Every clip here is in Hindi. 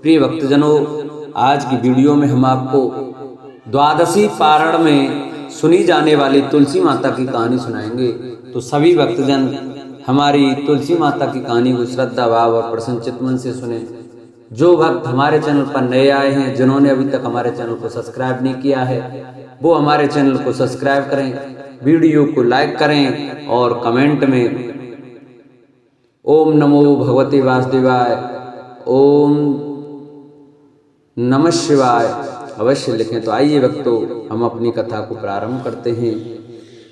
प्रिय भक्तजनों, आज की वीडियो में हम आपको द्वादशी पारण में सुनी जाने वाली तुलसी माता की कहानी सुनाएंगे। तो सभी भक्तजन हमारी तुलसी माता की कहानी को श्रद्धा भाव और प्रसन्न चित्त मन से सुने। जो भक्त हमारे चैनल पर नए आए हैं, जिन्होंने अभी तक हमारे चैनल को सब्सक्राइब नहीं किया है, वो हमारे चैनल को सब्सक्राइब करें, वीडियो को लाइक करें और कमेंट में ओम नमो भगवते वासुदेवाय, ओम नमः शिवाय अवश्य लिखें। तो आइए भक्तों, हम अपनी कथा को प्रारंभ करते हैं।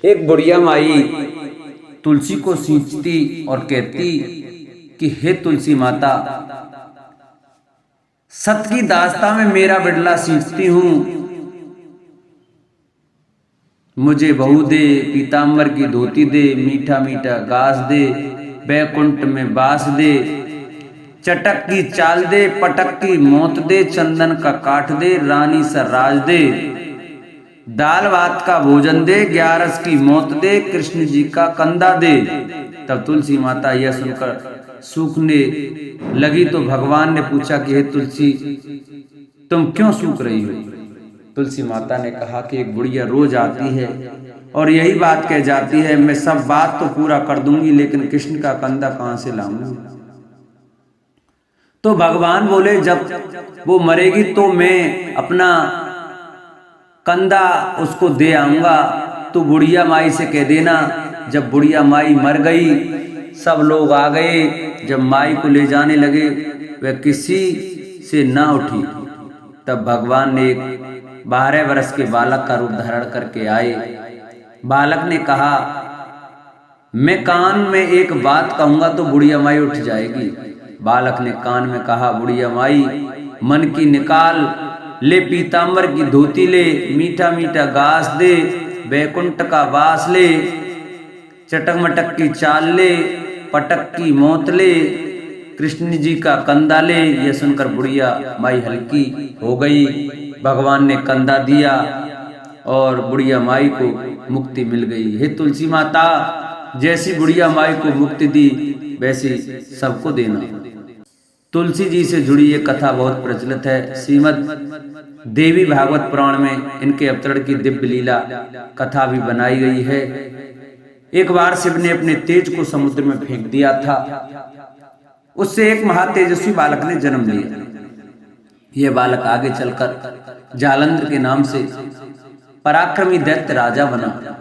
एक बुढ़िया माई तुलसी को सींचती और कहती कि हे तुलसी माता, सत की दास्ता में मेरा बिडला सींचती हूं, मुझे बहू दे, पीताम्बर की धोती दे, मीठा मीठा घास दे, बैकुंठ में बास दे, चटक की चाल दे, पटक की मौत दे, चंदन का काठ दे, रानी सा राज दे, दाल भात का भोजन दे, 11 की मौत दे, कृष्ण जी का कंधा दे। तब तुलसी माता यह सुनकर सूखने लगी तो भगवान ने पूछा कि हे तुलसी, तुम क्यों सूख रही हो? तुलसी माता ने कहा कि एक बुढ़िया रोज आती है और यही बात कह जाती है, मैं सब बात तो पूरा कर दूंगी, लेकिन कृष्ण का कंधा कहां से लाऊंगी? तो भगवान बोले, जब वो मरेगी तो मैं अपना कंधा उसको दे आऊंगा। तो बुढ़िया माई से कह देना। जब बुढ़िया माई मर गई, सब लोग आ गए। जब माई को ले जाने लगे, वह किसी से ना उठी। तब भगवान ने एक 12 वर्ष के बालक का रूप धारण करके आए। बालक ने कहा, मैं कान में एक बात कहूंगा तो बुढ़िया माई उठ जाएगी। बालक ने कान में कहा, बुढ़िया माई मन की निकाल ले, पीताम्बर की धोती ले, मीठा मीठा घास दे, बैकुंठ का वास ले, चटक मटक की चाल ले, पटक की मौत ले, कृष्ण जी का कंधा ले। यह सुनकर बुढ़िया माई हल्की हो गई। भगवान ने कंधा दिया और बुढ़िया माई को मुक्ति मिल गई। हे तुलसी माता, जैसी बुढ़िया माई को मुक्ति दी वैसी सबको देना। तुलसी जी से जुड़ी ये कथा बहुत प्रचलित है। श्रीमद् देवी भागवत पुराण में इनके अवतरण की दिव्य लीला कथा भी बनाई गई है। एक बार शिव ने अपने तेज को समुद्र में फेंक दिया था। उससे एक महातेजस्वी बालक ने जन्म लिया। यह बालक आगे चलकर जालंधर के नाम से पराक्रमी दैत्य राजा बना।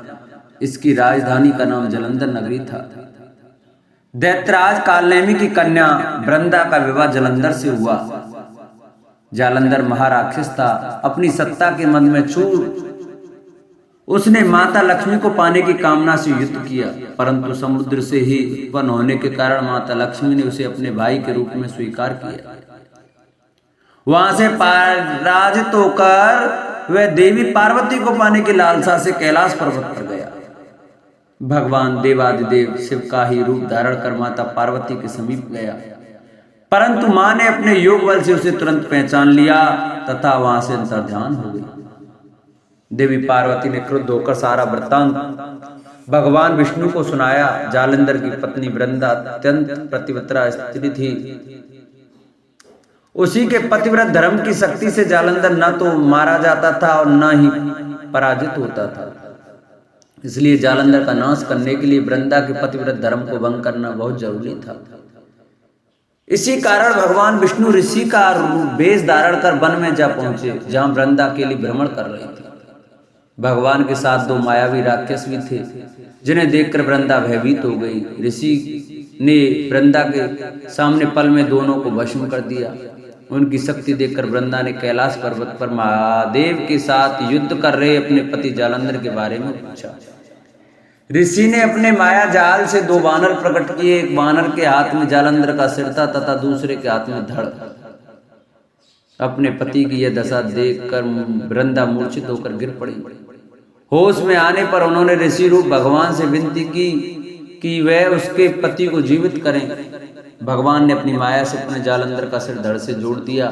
इसकी राजधानी का नाम जालंधर नगरी था। दैत्यराज कालनेमी की कन्या वृंदा का विवाह जालंधर से हुआ। जालंधर महाराक्षस था। अपनी सत्ता के मन में चूर उसने माता लक्ष्मी को पाने की कामना से युद्ध किया, परंतु समुद्र से ही उत्पन्न होने के कारण माता लक्ष्मी ने उसे अपने भाई के रूप में स्वीकार किया। वहां से पराजित होकर वह देवी पार्वती को पाने की लालसा से कैलाश पर्वत पर गया। भगवान देवादिदेव शिव का ही रूप धारण कर माता पार्वती के समीप गया, परंतु मां ने अपने योग बल से उसे तुरंत पहचान लिया तथा वहां से अंतर्ध्यान हो गई। देवी पार्वती ने क्रुद्ध होकर सारा वृत्तांत भगवान विष्णु को सुनाया। जालंधर की पत्नी वृंदा अत्यंत पतिव्रता स्त्री थी। उसी के पतिव्रत धर्म की शक्ति से जालंधर न तो मारा जाता था और न ही पराजित होता था। इसलिए जालंधर का नाश करने के लिए वृंदा के पतिव्रत धर्म को भंग करना बहुत जरूरी था। इसी कारण भगवान विष्णु ऋषि का वेश धारण कर वन में जा पहुंचे, जहां वृंदा के लिए भ्रमण कर रही थी। भगवान के साथ 2 मायावी राक्षस भी थे, जिन्हें देखकर वृंदा भयभीत हो गई। ऋषि ने वृंदा के सामने पल में दोनों को भस्म कर दिया। उनकी शक्ति देखकर वृंदा ने कैलाश पर्वत पर महादेव के साथ युद्ध कर रहे अपने पति जालंधर के बारे में पूछा। ऋषि ने अपने माया जाल से 2 बानर प्रकट किए। एक बानर के हाथ में जालंधर का सिर था तथा दूसरे के हाथ में धड़। अपने पति की यह दशा देखकर वृंदा मूर्छित होकर गिर पड़ी। होश में आने पर उन्होंने ऋषि रूप भगवान से विनती की कि वह उसके पति को जीवित करें। भगवान ने अपनी माया से अपने जालंधर का सिर धड़ से जोड़ दिया,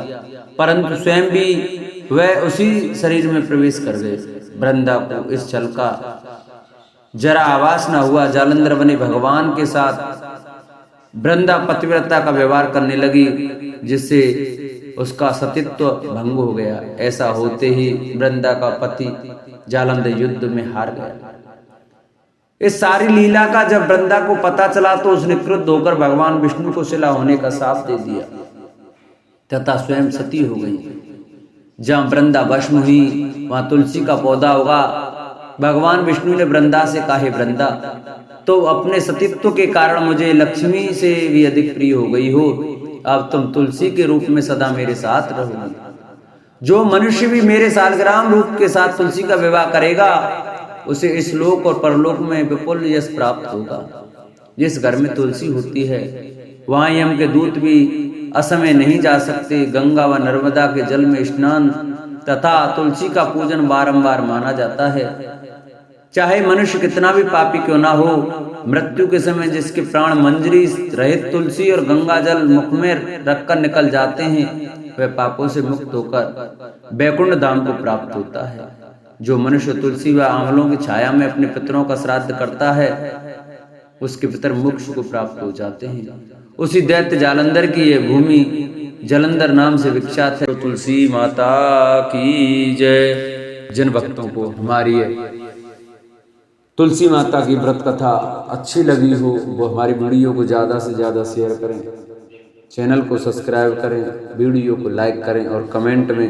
परंतु स्वयं भी वह उसी शरीर में प्रवेश कर गए। वृंदा को इस छल का जरा आभास न हुआ। जालंधर बने भगवान के साथ वृंदा पतिव्रता का व्यवहार करने लगी, जिससे उसका सतीत्व भंग हो गया। ऐसा होते ही वृंदा का पति जालंधर युद्ध में हार गया। इस सारी लीला का जब वृंदा को पता चला तो उसने क्रुद्ध होकर भगवान विष्णु को शिला होने का शाप दे दिया तथा स्वयं सती हो गई। जहाँ वृंदा भस्म हुई वहां तुलसी का पौधा होगा। भगवान विष्णु ने वृंदा से कहा, हे वृंदा, तो अपने सतीत्व के कारण मुझे लक्ष्मी से भी अधिक प्रिय हो गई हो। अब तुम तुलसी के रूप में सदा मेरे साथ रहोगी। जो मनुष्य भी मेरे सालग्राम रूप के साथ तुलसी का विवाह करेगा उसे इस लोक और परलोक में विपुल यश प्राप्त होगा। जिस घर में तुलसी होती है वहां यम के दूत भी असमय नहीं जा सकते। गंगा व नर्मदा के जल में स्नान तथा तुलसी का पूजन बारंबार माना जाता है। चाहे मनुष्य कितना भी पापी क्यों ना हो, मृत्यु के समय जिसके प्राण मंजरी रहित तुलसी और गंगा जल मुख में रखकर निकल जाते हैं वह पापों से मुक्त होकर वैकुंठ धाम को प्राप्त होता है। जो मनुष्य तुलसी व आंवलों की छाया में अपने पितरों का श्राद्ध करता है उसके पितर मोक्ष को प्राप्त हो जाते हैं। उसी दैत्य जालंधर की यह भूमि जलंधर नाम से विख्यात है। तो तुलसी माता की जय। जिन भक्तों को हमारी तुलसी माता की व्रत कथा अच्छी लगी हो वो हमारी वीडियो को ज़्यादा से ज़्यादा शेयर करें, चैनल को सब्सक्राइब करें, वीडियो को लाइक करें और कमेंट में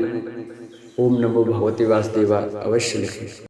ओम नमो भगवते वासुदेवाय अवश्य लिखें।